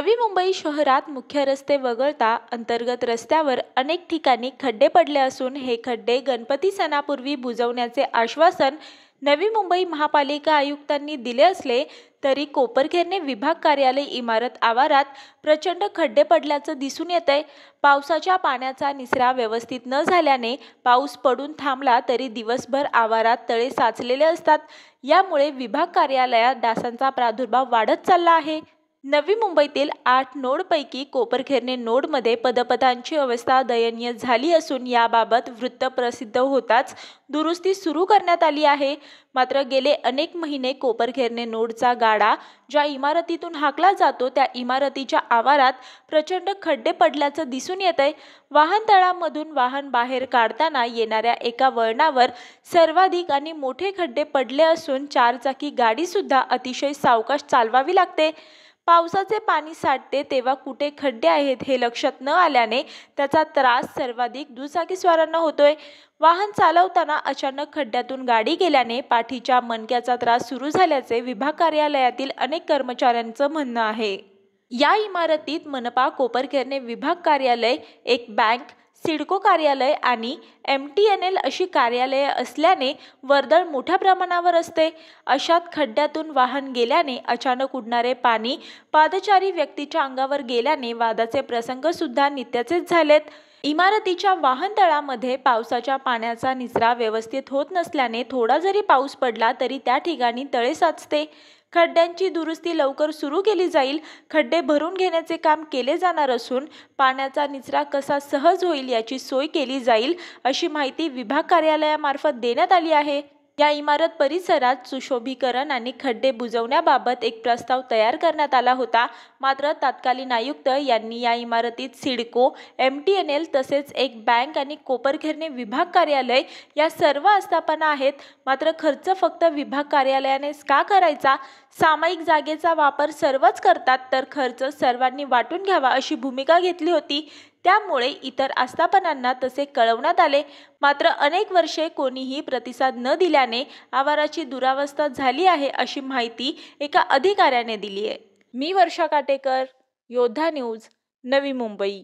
नवी मुंबई शहरात मुख्य रस्ते वगळता अंतर्गत रस्त्यावर अनेक ठिकाणी खड्डे पडले असून हे खड्डे गणपती सणापूर्वी बुजवण्याचे आश्वासन नवी मुंबई महापालिका आयुक्तांनी दिले असले तरी कोपरखैरणे विभाग कार्यालय इमारत आवारात प्रचंड खड्डे पडल्याचं दिसून येतंय। पावसाच्या पाण्याचा निचरा व्यवस्थित न झाल्याने पाऊस पडून थांबला तरी दिवसभर आवारात तळे साचलेले असतात। यामुळे विभाग कार्यालयात डासांचा प्रादुर्भाव वाढत चालला आहे। नवी मुंबईतील 8 नोडपैकी कोपरखैरणे नोडमध्ये पदपथांची अवस्था दयनीय झाली असून याबाबत वृत्त प्रसिद्ध होताच दुरुस्ती सुरू करण्यात आली आहे। मात्र गेले अनेक महिने कोपरखैरणे नोडचा गाडा ज्या इमारतीतून हाकला जातो त्या इमारतीच्या आवारात प्रचंड खड्डे पडल्याचं दिसून येतंय। वाहनतळामधून वाहन बाहेर काढताना येणाऱ्या एका वळणावर सर्वाधिक आणि मोठे खड्डे पडले असून चारचाकी गाडी सुद्धा अतिशय सावकाश चालवावी लागते। पावसाचे पाणी साठते तेव्हा कुठे खड्डे आहेत हे लक्षात न आल्याने त्याचा त्रास सर्वाधिक दुचाकीस्वारांना होतोय। वाहन चालवताना अचानक खड्ड्यातून गाडी गेल्याने पाठीच्या मणक्याचा त्रास सुरू झाल्याचे विभाग कार्यालयातील अनेक कर्मचाऱ्यांचं म्हणणं आहे। या इमारतीत मनपा कोपरखैरणे विभाग कार्यालय, एक बँक, सिडको कार्यालय आणि MTNL अशी कार्यालये असल्याने वर्दळ मोठ्या प्रमाणावर असते। अशात खड्ड्यातून वाहन गेल्याने अचानक उडणारे पाणी पादचारी व्यक्तीच्या अंगावर गेल्याने वादाचे प्रसंग सुद्धा नित्याचेच झालेत। इमारतीच्या वाहनतळामध्ये पावसाच्या पाण्याचा निचरा व्यवस्थित होत नसल्याने थोडा जरी पाऊस पडला तरी त्या ठिकाणी तळे साचते। खड्ड्यांची दुरुस्ती लवकर सुरू केली जाईल। खड्डे भरून घेण्याचे काम केले जाणार असून पाण्याचा निचरा कसा सहज होईल याची सोय केली जाईल अशी माहिती विभाग कार्यालयामार्फत देण्यात आली आहे। या इमारत परिसरात सुशोभीकरण आणि खड्डे बुजवण्याबाबत एक प्रस्ताव तयार करण्यात आला होता। मात्र तत्कालीन आयुक्त यांनी या इमारतीत सिडको, MTNL तसेच एक बँक आणि कोपरखैरणे विभाग कार्यालय या सर्व आस्थापना आहेत। मात्र खर्च फक्त विभाग कार्यालयानेच का करायचा? सामायिक जागेचा वापर सर्वच करतात तर खर्च सर्वांनी वाटून घ्यावा अशी भूमिका घेतली होती। त्यामुळे इतर आस्थापनांना तसे कळवण्यात आले। मात्र अनेक वर्षे कोणीही प्रतिसाद न दिल्याने आवाराची दुरावस्था झाली आहे अशी माहिती एका अधिकाऱ्याने दिली आहे। मी वर्षा काटेकर, योद्धा न्यूज, नवी मुंबई।